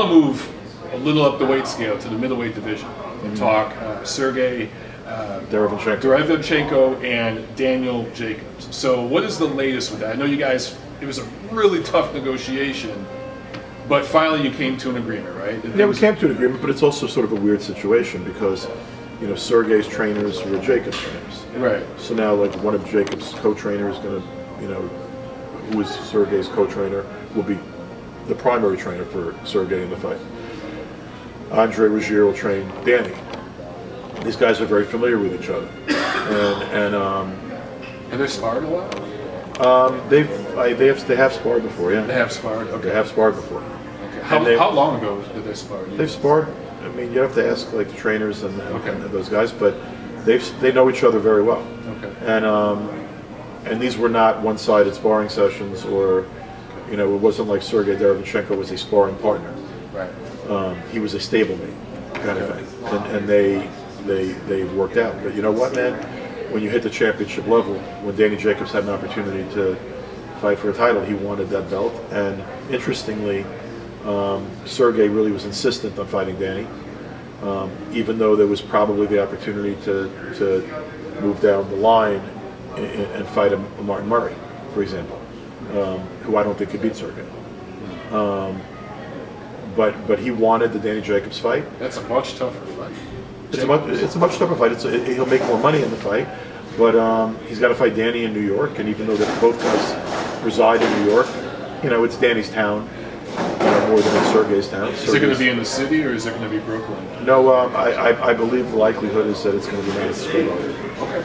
want to move a little up the weight scale to the middleweight division and talk Sergiy Derevyanchenko and Daniel Jacobs. So what is the latest with that? I know you guys, it was a really tough negotiation, but finally you came to an agreement, right? Yeah, we came to an agreement, but it's also sort of a weird situation because, you know, Sergey's trainers were Jacobs' trainers. Right. So now, like, one of Jacobs' co-trainers is going to, you know, who is Sergey's co-trainer, will be the primary trainer for Sergiy in the fight. Andre Rozier will train Danny. These guys are very familiar with each other, Have they sparred a lot? they have sparred before, yeah. They have sparred. Okay. They have sparred before. Okay. How long ago did they spar? They've sparred. I mean, you have to ask like the trainers and those guys, but they know each other very well. Okay. And these were not one-sided sparring sessions, or, you know, it wasn't like Sergiy Derevyanchenko was a sparring partner. Right. He was a stablemate kind of thing, and they worked out. But you know what, man? When you hit the championship level, when Danny Jacobs had an opportunity to fight for a title, he wanted that belt. And interestingly, Sergiy really was insistent on fighting Danny, even though there was probably the opportunity to move down the line and fight a Martin Murray, for example, who I don't think could beat Sergiy. But he wanted the Danny Jacobs fight. That's a much tougher fight. It's a much tougher fight. He'll make more money in the fight, but he's got to fight Danny in New York. And even though both guys reside in New York, you know, it's Danny's town more than it's Sergey's town. Is it going to be in the city, or is it going to be Brooklyn? No, I believe the likelihood is that it's going to be Madison Square Garden. Okay.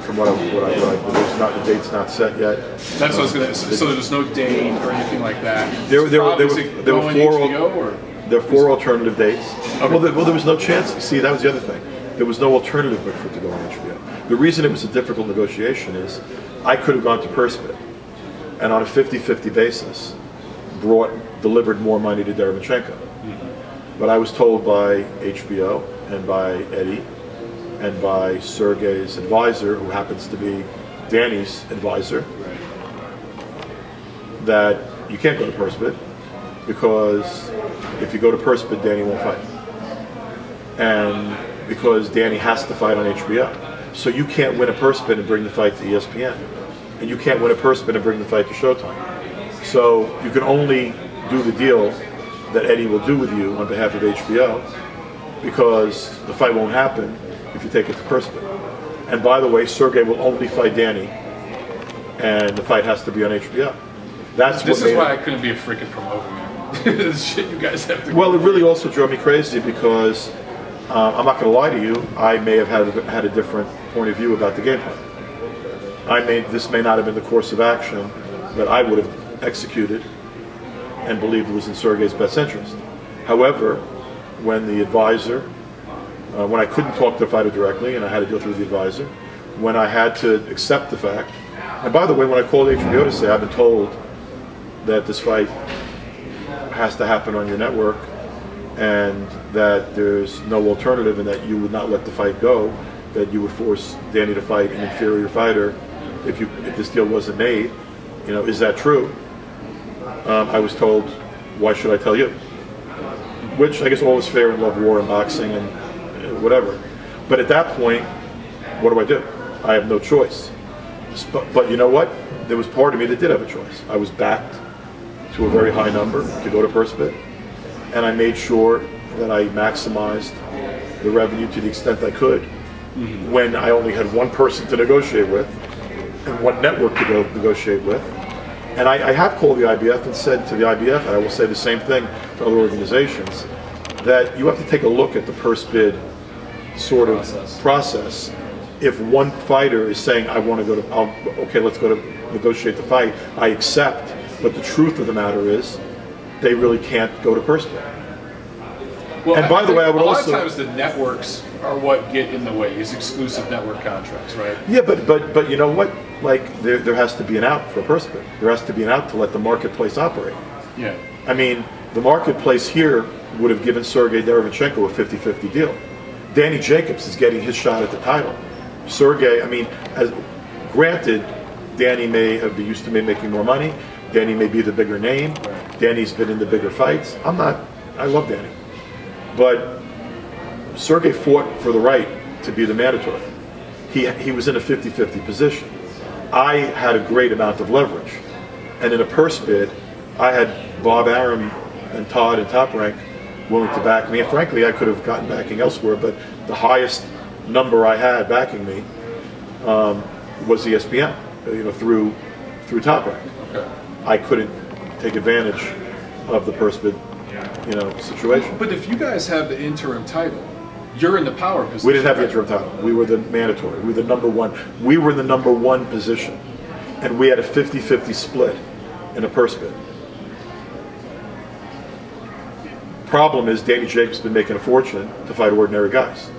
From what I read, but the date's not set yet. That's what I was going to say. So there's no date or anything like that. There were four alternative dates. Okay. Well, there was no chance. See, that was the other thing. There was no alternative but for it to go on HBO. The reason it was a difficult negotiation is I could have gone to purse bid and on a 50-50 basis delivered more money to Derevyanchenko. Mm-hmm. But I was told by HBO and by Eddie and by Sergey's advisor, who happens to be Danny's advisor, that you can't go to purse bid, because if you go to purse bid, Danny won't fight. And because Danny has to fight on HBO. So you can't win a purse bid and bring the fight to ESPN. And you can't win a purse bid and bring the fight to Showtime. So you can only do the deal that Eddie will do with you on behalf of HBO, because the fight won't happen if you take it to purse bid. And by the way, Sergiy will only fight Danny, and the fight has to be on HBO. This is why I couldn't be a freaking promoter. The shit you guys have to. Well, it really also drove me crazy because I'm not going to lie to you. I may have had a different point of view about the game plan. This may not have been the course of action that I would have executed and believed was in Sergey's best interest. However, when the advisor, when I couldn't talk to the fighter directly and I had to go through the advisor, when I had to accept the fact, and by the way, when I called HBO to say I've been told that this fight has to happen on your network and that there's no alternative and that you would not let the fight go, that you would force Danny to fight an inferior fighter if this deal wasn't made, you know, is that true? I was told, why should I tell you? Which I guess all is fair in love, war, and boxing, and whatever. But at that point, what do? I have no choice. But you know what? There was part of me that did have a choice. I was backed to a very high number to go to purse bid, and I made sure that I maximized the revenue to the extent I could when I only had one person to negotiate with and one network to go negotiate with. And I have called the IBF and said to the IBF, and I will say the same thing to other organizations, that you have to take a look at the purse bid sort of process. If one fighter is saying, I want to go to, okay, let's go to negotiate the fight, I accept, but the truth of the matter is, they really can't go to purse bid. Well, and by the way, I would also... A lot of times the networks are what get in the way, is exclusive network contracts, right? Yeah, but you know what? Like, there has to be an out for a purse bid. There has to be an out to let the marketplace operate. Yeah. I mean, the marketplace here would have given Sergiy Derevyanchenko a 50-50 deal. Danny Jacobs is getting his shot at the title. Sergiy, I mean, granted, Danny may have been used to making more money, Danny may be the bigger name. Danny's been in the bigger fights. I love Danny. But Sergiy fought for the right to be the mandatory. He was in a 50-50 position. I had a great amount of leverage. And in a purse bid, I had Bob Arum and Todd and Top Rank willing to back me. And frankly, I could have gotten backing elsewhere, but the highest number I had backing me was ESPN, through Top Rank. Okay. I couldn't take advantage of the purse bid, situation. But if you guys have the interim title, you're in the power position. We didn't have the interim title. We were the mandatory. We were the number one. We were in the number one position, and we had a 50-50 split in a purse bid. Problem is, Danny Jacobs has been making a fortune to fight ordinary guys,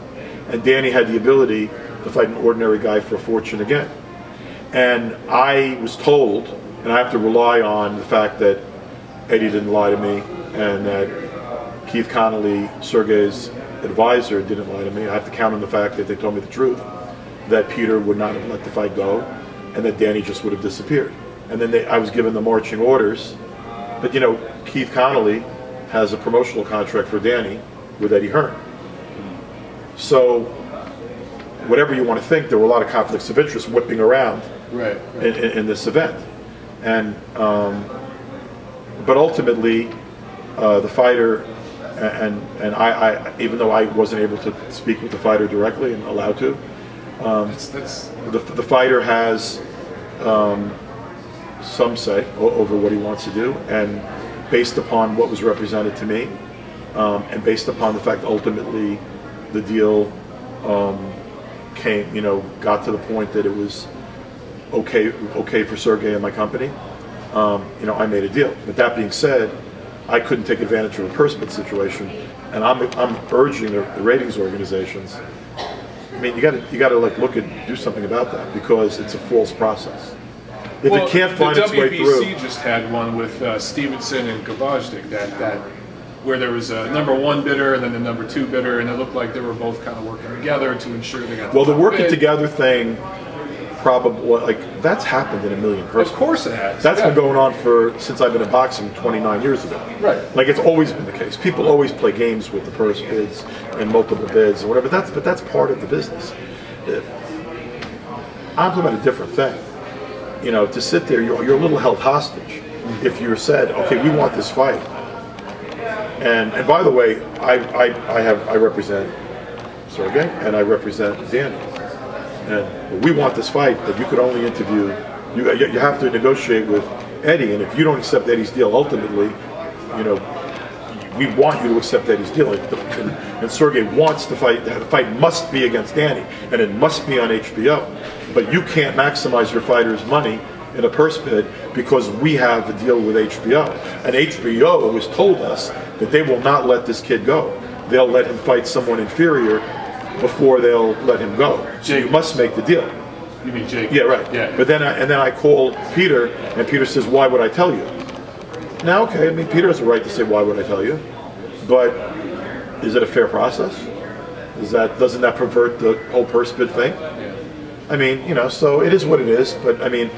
and Danny had the ability to fight an ordinary guy for a fortune again. And I was told, and I have to rely on the fact that Eddie didn't lie to me, and that Keith Connolly, Sergey's advisor, didn't lie to me. I have to count on the fact that they told me the truth, that Peter would not have let the fight go, and that Danny just would have disappeared. And then I was given the marching orders. But Keith Connolly has a promotional contract for Danny with Eddie Hearn. So whatever you want to think, there were a lot of conflicts of interest whipping around in this event. And but ultimately, the fighter and I, even though I wasn't able to speak with the fighter directly and allowed to, the fighter has some say over what he wants to do, and based upon what was represented to me, and based upon the fact that ultimately the deal got to the point that it was okay for Sergiy and my company, I made a deal. But that being said, I couldn't take advantage of a purse bid situation, and I'm urging the ratings organizations. I mean, you got to do something about that, because it's a false process. If it can't find its way through. The WBC just had one with Stevenson and Gvozdyk, that where there was a number one bidder and then the number two bidder, and it looked like they were both kind of working together to ensure they got. Well, the working together thing, probably that's happened in a million persons. Of course it has. That's been going on since I've been in boxing 29 years ago. Right. It's always been the case. People always play games with the purse bids and multiple bids and whatever. But that's part of the business. I'm talking about a different thing. To sit there, you're a little held hostage if you're said, okay, we want this fight. And by the way, I represent Sergiy and I represent Danny. And we want this fight, but you could only interview, you have to negotiate with Eddie, and if you don't accept Eddie's deal, ultimately, we want you to accept Eddie's deal. And Sergiy wants the fight must be against Danny, and it must be on HBO. But you can't maximize your fighter's money in a purse bid because we have a deal with HBO. And HBO has told us that they will not let this kid go. They'll let him fight someone inferior before they'll let him go. So you must make the deal. You mean Jake? Yeah, right. Yeah. But then I call Peter, and Peter says, "Why would I tell you?" Now, okay, I mean, Peter has a right to say, "Why would I tell you?" But is it a fair process? Doesn't that pervert the whole purse bid thing? Yeah. I mean, so it is what it is. But I mean,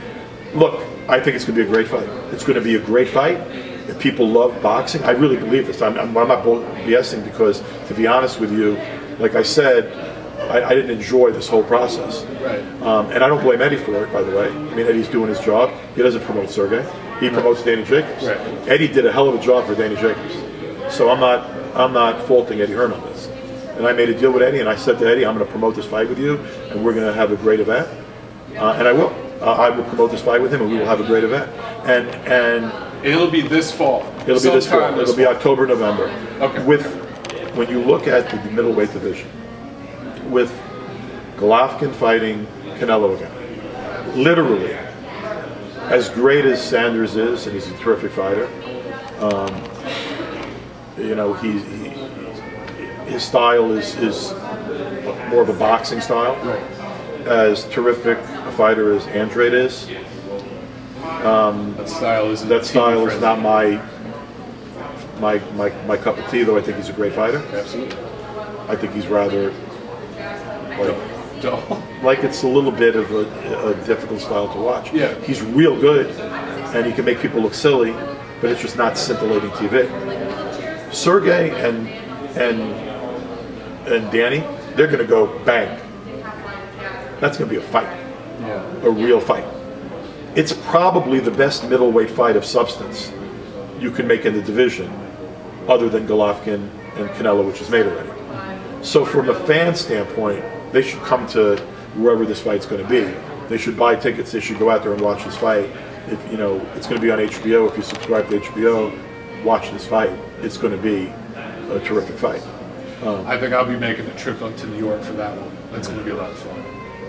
look, I think it's going to be a great fight. It's going to be a great fight. If people love boxing, I really believe this. I'm not BSing, because, to be honest with you, like I said, I didn't enjoy this whole process. Right. And I don't blame Eddie for it, by the way. I mean, Eddie's doing his job. He doesn't promote Sergiy. He promotes Danny Jacobs. Right. Eddie did a hell of a job for Danny Jacobs. So I'm not faulting Eddie Hearn on this. And I made a deal with Eddie, and I said to Eddie, I'm going to promote this fight with you, and we're going to have a great event. And I will. I will promote this fight with him, and we will have a great event. And it'll be this fall. It'll be this fall. It'll be October, November. Okay. When you look at the middleweight division, with Golovkin fighting Canelo again, literally, as great as Sanders is, and he's a terrific fighter, his style is more of a boxing style. Right. As terrific a fighter as Andrade is, that style is not my cup of tea. Though I think he's a great fighter. Absolutely. I think he's rather dull. Like it's a little bit of a difficult style to watch. Yeah. He's real good, and he can make people look silly, but it's just not scintillating TV. Sergey and Danny, they're going to go bang. That's going to be a fight, a real fight. It's probably the best middleweight fight of substance you can make in the division, other than Golovkin and Canelo, which is made already. So from a fan standpoint, they should come to wherever this fight's going to be. They should buy tickets. They should go out there and watch this fight. If, you know, it's going to be on HBO. If you subscribe to HBO, watch this fight. It's going to be a terrific fight. I think I'll be making a trip up to New York for that one. That's going to be a lot of fun.